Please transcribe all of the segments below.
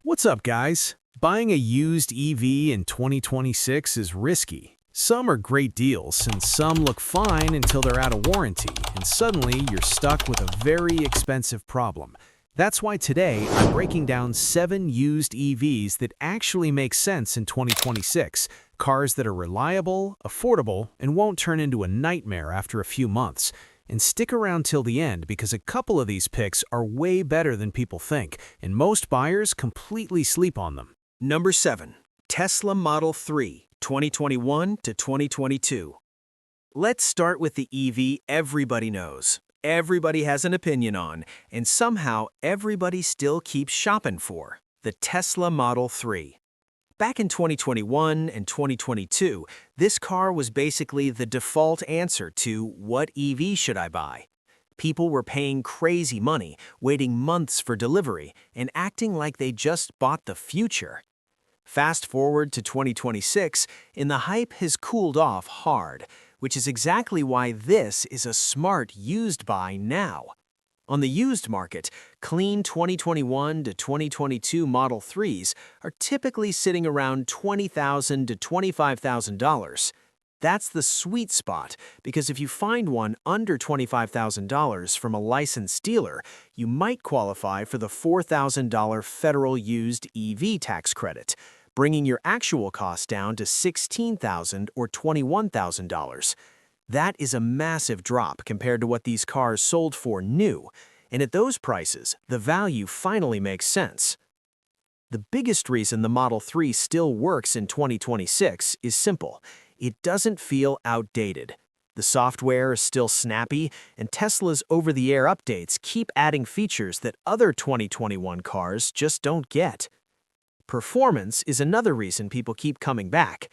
What's up, guys? Buying a used EV in 2026 is risky. Some are great deals, and some look fine until they're out of warranty, and suddenly you're stuck with a very expensive problem. That's why today I'm breaking down 7 used EVs that actually make sense in 2026, cars that are reliable, affordable, and won't turn into a nightmare after a few months. And stick around till the end because a couple of these picks are way better than people think, and most buyers completely sleep on them. Number 7. Tesla Model 3, 2021 to 2022. Let's start with the EV everybody knows, everybody has an opinion on, and somehow everybody still keeps shopping for, the Tesla Model 3. Back in 2021 and 2022, this car was basically the default answer to what EV should I buy? People were paying crazy money, waiting months for delivery, and acting like they just bought the future. Fast forward to 2026, and the hype has cooled off hard, which is exactly why this is a smart used buy now. On the used market, clean 2021 to 2022 Model 3s are typically sitting around $20,000 to $25,000. That's the sweet spot, because if you find one under $25,000 from a licensed dealer, you might qualify for the $4,000 federal used EV tax credit, bringing your actual cost down to $16,000 or $21,000. That is a massive drop compared to what these cars sold for new, and at those prices, the value finally makes sense. The biggest reason the Model 3 still works in 2026 is simple. It doesn't feel outdated. The software is still snappy, and Tesla's over-the-air updates keep adding features that other 2021 cars just don't get. Performance is another reason people keep coming back.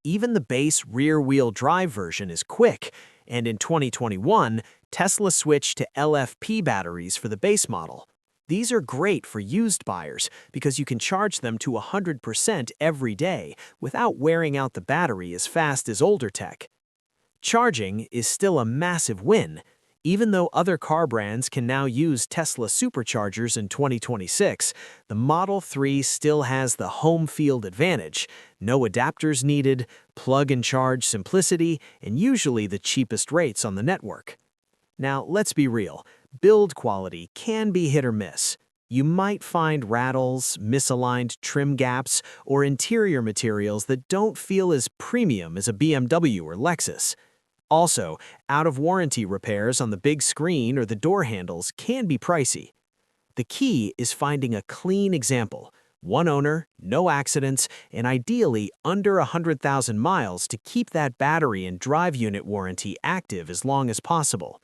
Even the base rear-wheel drive version is quick, and in 2021, Tesla switched to LFP batteries for the base model. These are great for used buyers because you can charge them to 100% every day without wearing out the battery as fast as older tech. Charging is still a massive win. Even though other car brands can now use Tesla superchargers in 2026, the Model 3 still has the home field advantage. No adapters needed, plug-and-charge simplicity, and usually the cheapest rates on the network. Now, let's be real. Build quality can be hit or miss. You might find rattles, misaligned trim gaps, or interior materials that don't feel as premium as a BMW or Lexus. Also, out-of-warranty repairs on the big screen or the door handles can be pricey. The key is finding a clean example, one owner, no accidents, and ideally under 100,000 miles to keep that battery and drive unit warranty active as long as possible.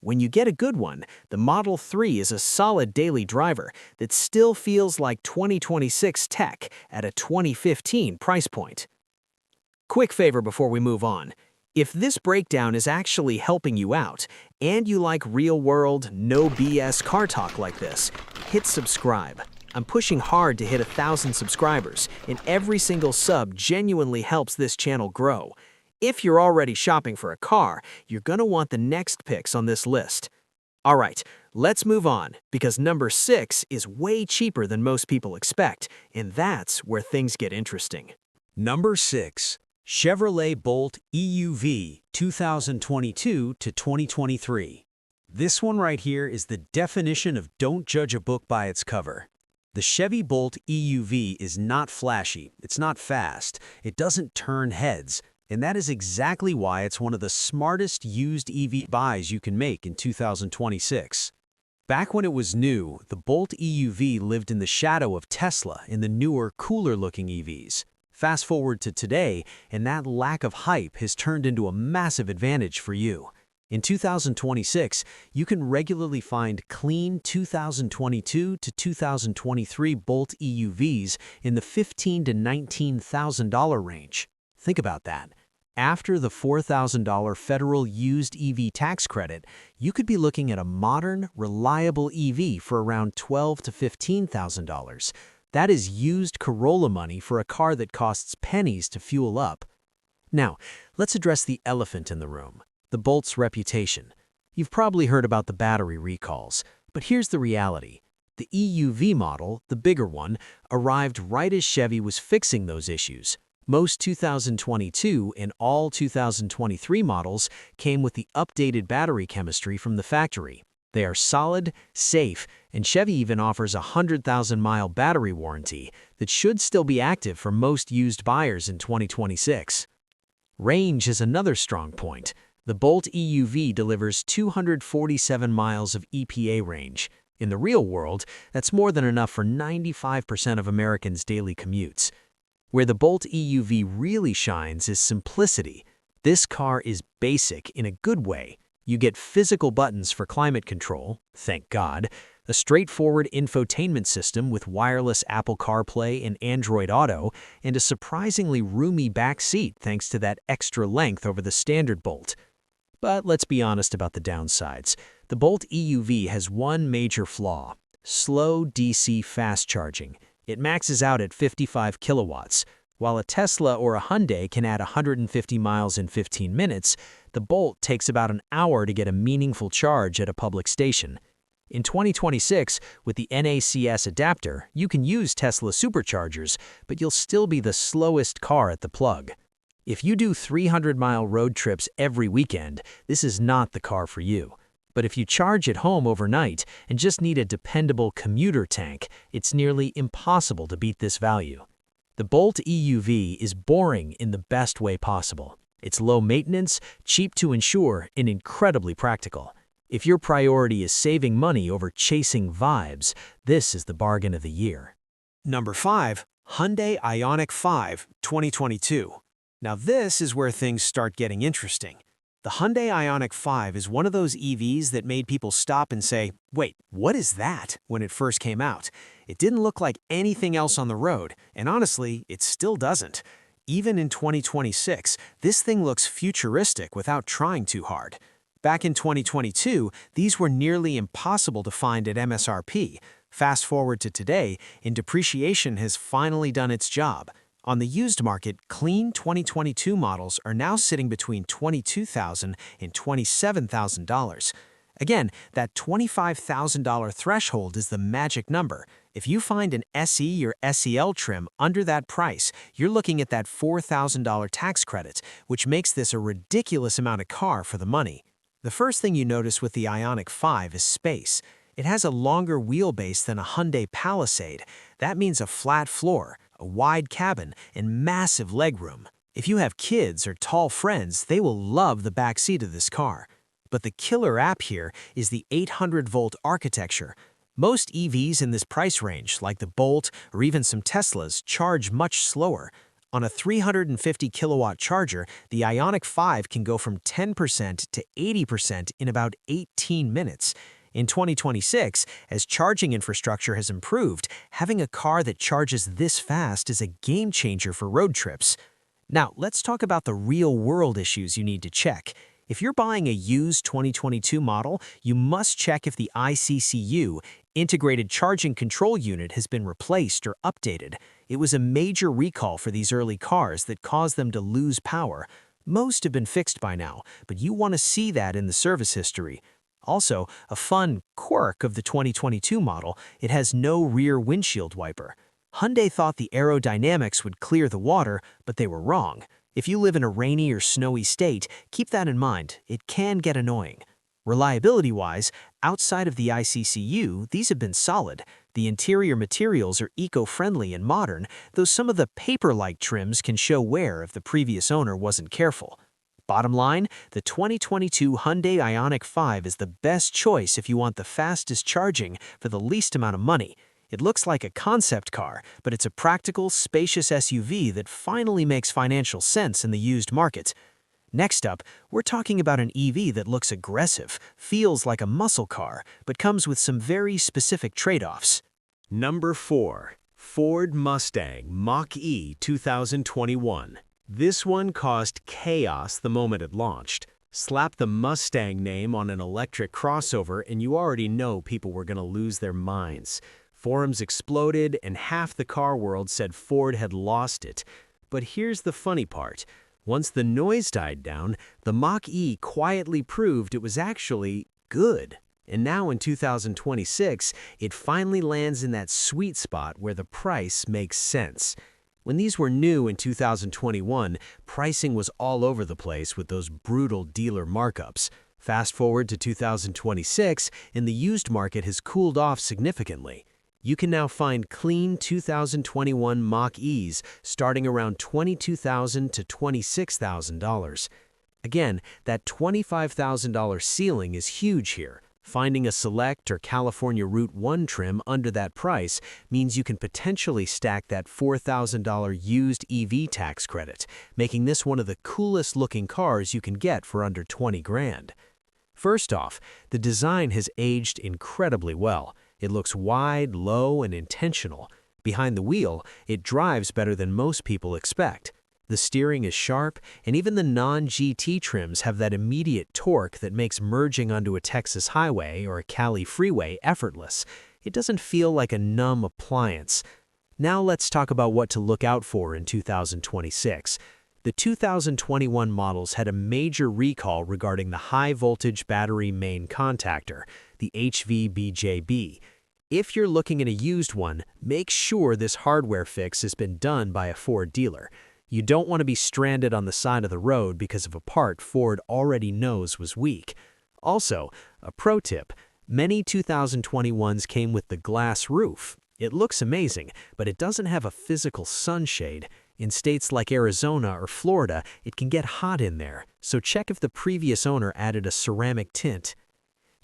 When you get a good one, the Model 3 is a solid daily driver that still feels like 2026 tech at a 2015 price point. Quick favor before we move on. If this breakdown is actually helping you out, and you like real-world, no BS car talk like this, hit subscribe. I'm pushing hard to hit 1,000 subscribers, and every single sub genuinely helps this channel grow. If you're already shopping for a car, you're gonna want the next picks on this list. Alright, let's move on, because number 6 is way cheaper than most people expect, and that's where things get interesting. Number 6. Chevrolet Bolt EUV 2022 to 2023. This one right here is the definition of don't judge a book by its cover. The Chevy Bolt EUV is not flashy, it's not fast, it doesn't turn heads, and that is exactly why it's one of the smartest used EV buys you can make in 2026. Back when it was new, the Bolt EUV lived in the shadow of Tesla in the newer, cooler-looking EVs. Fast forward to today, and that lack of hype has turned into a massive advantage for you. In 2026, you can regularly find clean 2022 to 2023 Bolt EUVs in the $15,000 to $19,000 range. Think about that. After the $4,000 federal used EV tax credit, you could be looking at a modern, reliable EV for around $12,000 to $15,000. That is used Corolla money for a car that costs pennies to fuel up. Now, let's address the elephant in the room, the Bolt's reputation. You've probably heard about the battery recalls, but here's the reality. The EUV model, the bigger one, arrived right as Chevy was fixing those issues. Most 2022 and all 2023 models came with the updated battery chemistry from the factory. They are solid, safe, and Chevy even offers a 100,000-mile battery warranty that should still be active for most used buyers in 2026. Range is another strong point. The Bolt EUV delivers 247 miles of EPA range. In the real world, that's more than enough for 95% of Americans' daily commutes. Where the Bolt EUV really shines is simplicity. This car is basic in a good way. You get physical buttons for climate control, thank God, a straightforward infotainment system with wireless Apple CarPlay and Android Auto, and a surprisingly roomy back seat thanks to that extra length over the standard Bolt. But let's be honest about the downsides. The Bolt EUV has one major flaw: slow DC fast charging. It maxes out at 55 kilowatts. While a Tesla or a Hyundai can add 150 miles in 15 minutes, the Bolt takes about an hour to get a meaningful charge at a public station. In 2026, with the NACS adapter, you can use Tesla superchargers, but you'll still be the slowest car at the plug. If you do 300-mile road trips every weekend, this is not the car for you. But if you charge at home overnight and just need a dependable commuter tank, it's nearly impossible to beat this value. The Bolt EUV is boring in the best way possible. It's low maintenance, cheap to insure, and incredibly practical. If your priority is saving money over chasing vibes, this is the bargain of the year. Number 5. Hyundai Ioniq 5, 2022. Now this is where things start getting interesting. The Hyundai Ioniq 5 is one of those EVs that made people stop and say, "Wait, what is that?" when it first came out. It didn't look like anything else on the road, and honestly, it still doesn't. Even in 2026, this thing looks futuristic without trying too hard. Back in 2022, these were nearly impossible to find at MSRP. Fast forward to today, and depreciation has finally done its job. On the used market, clean 2022 models are now sitting between $22,000 and $27,000. Again, that $25,000 threshold is the magic number. If you find an SE or SEL trim under that price, you're looking at that $4,000 tax credit, which makes this a ridiculous amount of car for the money. The first thing you notice with the Ioniq 5 is space. It has a longer wheelbase than a Hyundai Palisade. That means a flat floor, a wide cabin, and massive legroom. If you have kids or tall friends, they will love the back seat of this car. But the killer app here is the 800-volt architecture. Most EVs in this price range, like the Bolt or even some Teslas, charge much slower. On a 350-kilowatt charger, the Ioniq 5 can go from 10% to 80% in about 18 minutes. In 2026, as charging infrastructure has improved, having a car that charges this fast is a game changer for road trips. Now, let's talk about the real-world issues you need to check. If you're buying a used 2022 model, you must check if the ICCU, Integrated Charging Control Unit, has been replaced or updated. It was a major recall for these early cars that caused them to lose power. Most have been fixed by now, but you want to see that in the service history. Also, a fun quirk of the 2022 model, it has no rear windshield wiper. Hyundai thought the aerodynamics would clear the water, but they were wrong. If you live in a rainy or snowy state, keep that in mind. It can get annoying. Reliability-wise, outside of the ICCU, these have been solid. The interior materials are eco-friendly and modern, though some of the paper-like trims can show wear if the previous owner wasn't careful. Bottom line, the 2022 Hyundai Ioniq 5 is the best choice if you want the fastest charging for the least amount of money. It looks like a concept car, but it's a practical, spacious SUV that finally makes financial sense in the used market. Next up, we're talking about an EV that looks aggressive, feels like a muscle car, but comes with some very specific trade-offs. Number 4. Ford Mustang Mach-E 2021. This one caused chaos the moment it launched. Slap the Mustang name on an electric crossover and you already know people were going to lose their minds. Forums exploded and half the car world said Ford had lost it. But here's the funny part. Once the noise died down, the Mach-E quietly proved it was actually good. And now in 2026, it finally lands in that sweet spot where the price makes sense. When these were new in 2021, pricing was all over the place with those brutal dealer markups. Fast forward to 2026, and the used market has cooled off significantly. You can now find clean 2021 Mach-E's starting around $22,000 to $26,000. Again, that $25,000 ceiling is huge here. Finding a Select or California Route 1 trim under that price means you can potentially stack that $4,000 used EV tax credit, making this one of the coolest looking cars you can get for under 20 grand. First off, the design has aged incredibly well. It looks wide, low, and intentional. Behind the wheel, it drives better than most people expect. The steering is sharp, and even the non-GT trims have that immediate torque that makes merging onto a Texas highway or a Cali freeway effortless. It doesn't feel like a numb appliance. Now let's talk about what to look out for in 2026. The 2021 models had a major recall regarding the high-voltage battery main contactor, the HVBJB. If you're looking at a used one, make sure this hardware fix has been done by a Ford dealer. You don't want to be stranded on the side of the road because of a part Ford already knows was weak. Also, a pro tip, many 2021s came with the glass roof. It looks amazing, but it doesn't have a physical sunshade. In states like Arizona or Florida, it can get hot in there, so check if the previous owner added a ceramic tint.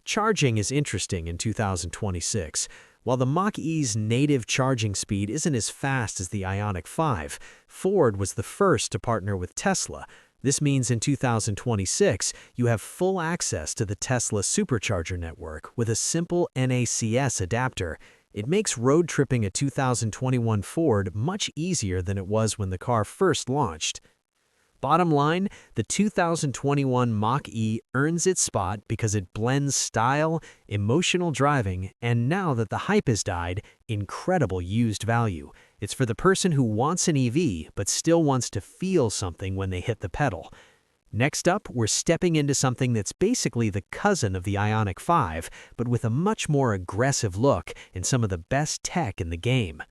Charging is interesting in 2026. While the Mach-E's native charging speed isn't as fast as the Ioniq 5, Ford was the first to partner with Tesla. This means in 2026, you have full access to the Tesla supercharger network with a simple NACS adapter. It makes road tripping a 2021 Ford much easier than it was when the car first launched. Bottom line, the 2021 Mach-E earns its spot because it blends style, emotional driving, and now that the hype has died, incredible used value. It's for the person who wants an EV but still wants to feel something when they hit the pedal. Next up, we're stepping into something that's basically the cousin of the Ioniq 5, but with a much more aggressive look and some of the best tech in the game.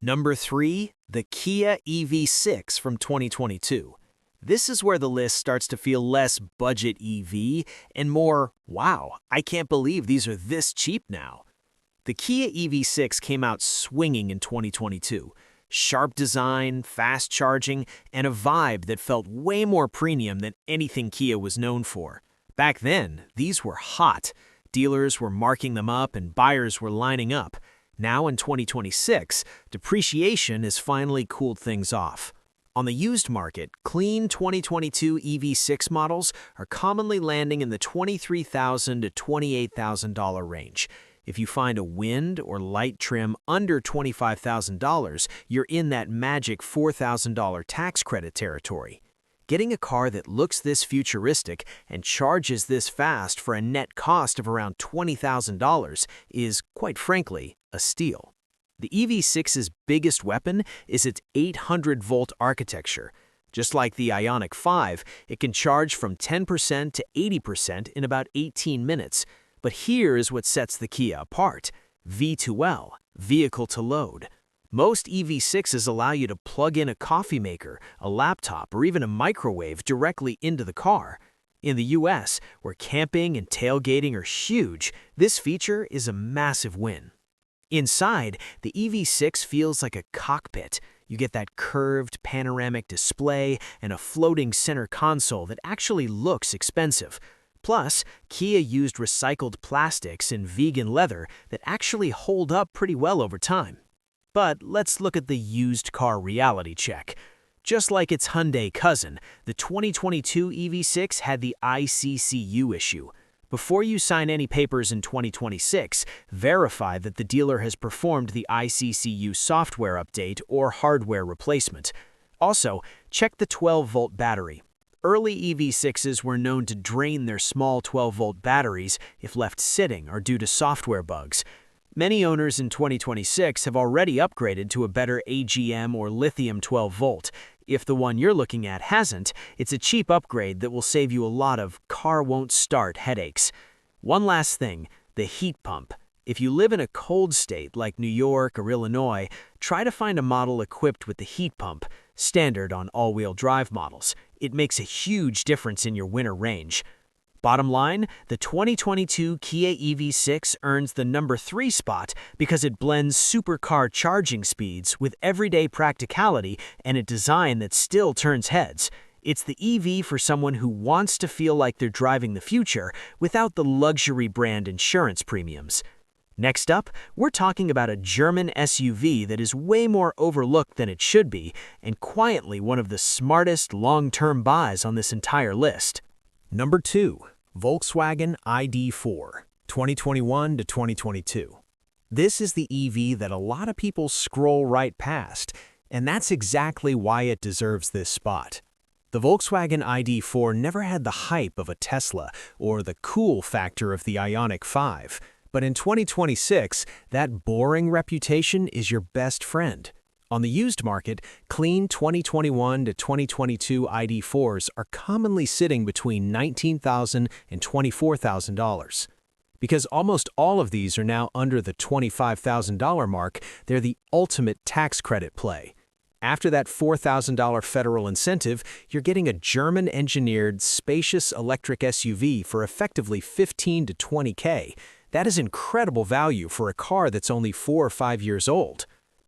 Number 3, the Kia EV6 from 2022. This is where the list starts to feel less budget EV and more, wow, I can't believe these are this cheap now. The Kia EV6 came out swinging in 2022. Sharp design, fast charging, and a vibe that felt way more premium than anything Kia was known for. Back then, these were hot. Dealers were marking them up and buyers were lining up. Now in 2026, depreciation has finally cooled things off. On the used market, clean 2022 EV6 models are commonly landing in the $23,000 to $28,000 range. If you find a wind or light trim under $25,000, you're in that magic $4,000 tax credit territory. Getting a car that looks this futuristic and charges this fast for a net cost of around $20,000 is, quite frankly, a steal. The EV6's biggest weapon is its 800-volt architecture. Just like the Ioniq 5, it can charge from 10% to 80% in about 18 minutes. But here is what sets the Kia apart: V2L, vehicle to load. Most EV6s allow you to plug in a coffee maker, a laptop, or even a microwave directly into the car. In the US, where camping and tailgating are huge, this feature is a massive win. Inside, the EV6 feels like a cockpit. You get that curved panoramic display and a floating center console that actually looks expensive. Plus, Kia used recycled plastics and vegan leather that actually hold up pretty well over time. But let's look at the used car reality check. Just like its Hyundai cousin, the 2022 EV6 had the ICCU issue. Before you sign any papers in 2026, verify that the dealer has performed the ICCU software update or hardware replacement. Also, check the 12-volt battery. Early EV6s were known to drain their small 12-volt batteries if left sitting or due to software bugs. Many owners in 2026 have already upgraded to a better AGM or lithium 12-volt. If the one you're looking at hasn't, it's a cheap upgrade that will save you a lot of car-won't-start headaches. One last thing, The heat pump. If you live in a cold state like New York or Illinois, try to find a model equipped with the heat pump, standard on all-wheel drive models. It makes a huge difference in your winter range. Bottom line, the 2022 Kia EV6 earns the number 3 spot because it blends supercar charging speeds with everyday practicality and a design that still turns heads. It's the EV for someone who wants to feel like they're driving the future without the luxury brand insurance premiums. Next up, we're talking about a German SUV that is way more overlooked than it should be, and quietly one of the smartest long-term buys on this entire list. Number 2. Volkswagen ID.4, 2021 to 2022. This is the EV that a lot of people scroll right past, and that's exactly why it deserves this spot. The Volkswagen ID.4 never had the hype of a Tesla or the cool factor of the Ioniq 5, but in 2026, that boring reputation is your best friend. On the used market, clean 2021 to 2022 ID.4s are commonly sitting between $19,000 and $24,000. Because almost all of these are now under the $25,000 mark, they're the ultimate tax credit play. After that $4,000 federal incentive, you're getting a German-engineered, spacious electric SUV for effectively $15,000 to $20,000. That is incredible value for a car that's only 4 or 5 years old.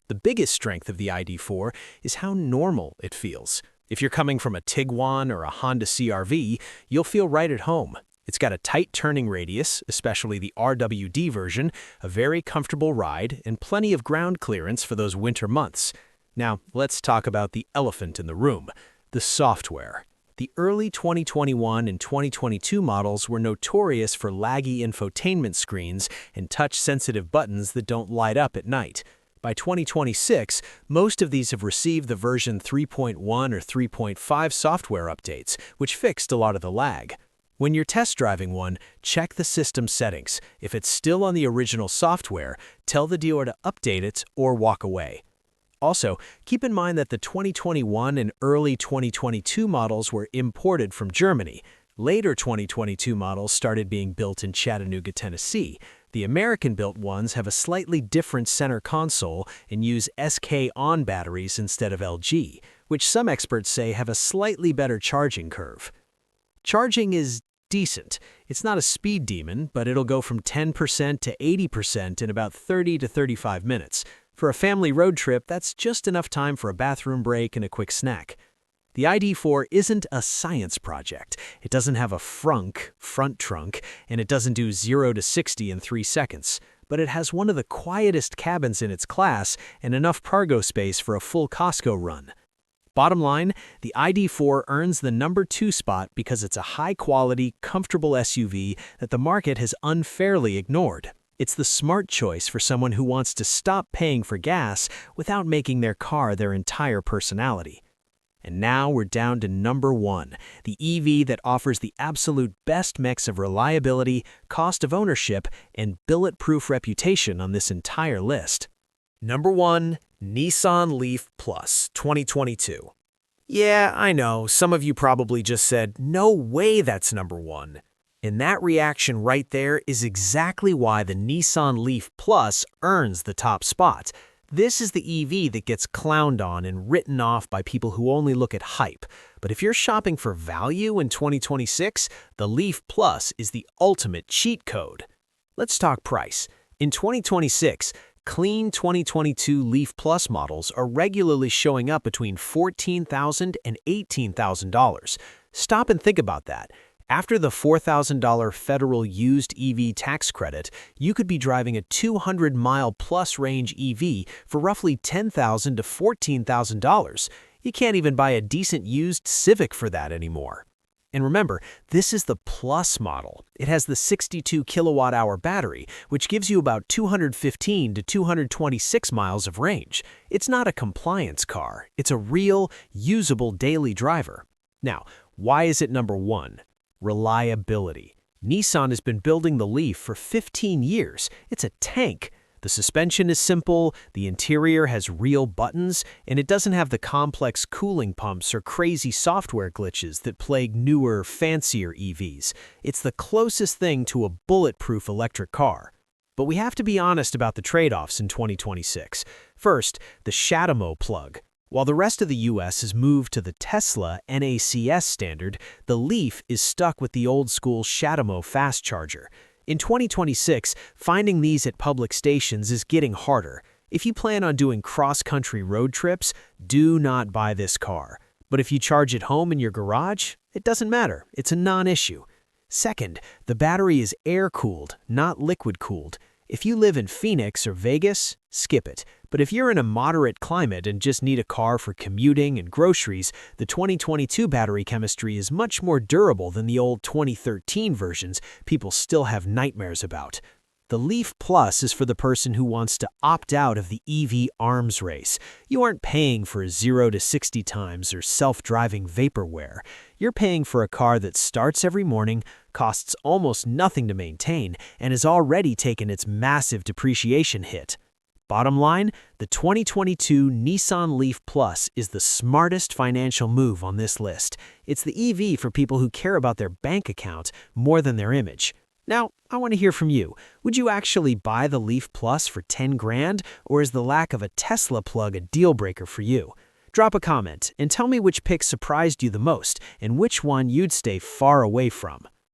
The biggest strength of the ID.4 is how normal it feels. If you're coming from a Tiguan or a Honda CR-V, you'll feel right at home. It's got a tight turning radius, especially the RWD version, a very comfortable ride, and plenty of ground clearance for those winter months. Now, let's talk about the elephant in the room, the software. The early 2021 and 2022 models were notorious for laggy infotainment screens and touch-sensitive buttons that don't light up at night. By 2026, most of these have received the version 3.1 or 3.5 software updates, which fixed a lot of the lag. When you're test driving one, check the system settings. If it's still on the original software, tell the dealer to update it or walk away. Also, keep in mind that the 2021 and early 2022 models were imported from Germany. Later 2022 models started being built in Chattanooga, Tennessee. The American-built ones have a slightly different center console and use SK-on batteries instead of LG, which some experts say have a slightly better charging curve. Charging is decent. It's not a speed demon, but it'll go from 10% to 80% in about 30 to 35 minutes. For a family road trip, that's just enough time for a bathroom break and a quick snack. The ID.4 isn't a science project. It doesn't have a front trunk, and it doesn't do 0 to 60 in 3 seconds. But it has one of the quietest cabins in its class and enough cargo space for a full Costco run. Bottom line, the ID.4 earns the number 2 spot because it's a high-quality, comfortable SUV that the market has unfairly ignored. It's the smart choice for someone who wants to stop paying for gas without making their car their entire personality. And now we're down to number 1, the EV that offers the absolute best mix of reliability, cost of ownership, and bulletproof reputation on this entire list. Number 1, Nissan Leaf Plus 2022. Yeah, I know, some of you probably just said, no way that's number 1. And that reaction right there is exactly why the Nissan Leaf Plus earns the top spot. This is the EV that gets clowned on and written off by people who only look at hype. But if you're shopping for value in 2026, the Leaf Plus is the ultimate cheat code. Let's talk price. In 2026, clean 2022 Leaf Plus models are regularly showing up between $14,000 and $18,000. Stop and think about that. After the $4,000 federal used EV tax credit, you could be driving a 200-mile-plus range EV for roughly $10,000 to $14,000. You can't even buy a decent used Civic for that anymore. And remember, this is the Plus model. It has the 62 kilowatt-hour battery, which gives you about 215 to 226 miles of range. It's not a compliance car. It's a real, usable daily driver. Now, why is it number 1? Reliability. Nissan has been building the Leaf for 15 years. It's a tank. The suspension is simple, the interior has real buttons, and it doesn't have the complex cooling pumps or crazy software glitches that plague newer, fancier EVs. It's the closest thing to a bulletproof electric car. But we have to be honest about the trade-offs in 2026. First, the CHAdeMO plug. While the rest of the US has moved to the Tesla NACS standard, the Leaf is stuck with the old-school CHAdeMO fast charger. In 2026, finding these at public stations is getting harder. If you plan on doing cross-country road trips, do not buy this car. But if you charge at home in your garage, it doesn't matter. It's a non-issue. Second, the battery is air-cooled, not liquid-cooled. If you live in Phoenix or Vegas, skip it. But if you're in a moderate climate and just need a car for commuting and groceries, the 2022 battery chemistry is much more durable than the old 2013 versions people still have nightmares about. The Leaf Plus is for the person who wants to opt out of the EV arms race. You aren't paying for 0 to 60 times or self-driving vaporware. You're paying for a car that starts every morning, costs almost nothing to maintain, and has already taken its massive depreciation hit. Bottom line, the 2022 Nissan Leaf Plus is the smartest financial move on this list. It's the EV for people who care about their bank account more than their image. Now, I want to hear from you. Would you actually buy the Leaf Plus for 10 grand, or is the lack of a Tesla plug a deal breaker for you? Drop a comment and tell me which pick surprised you the most and which one you'd stay far away from.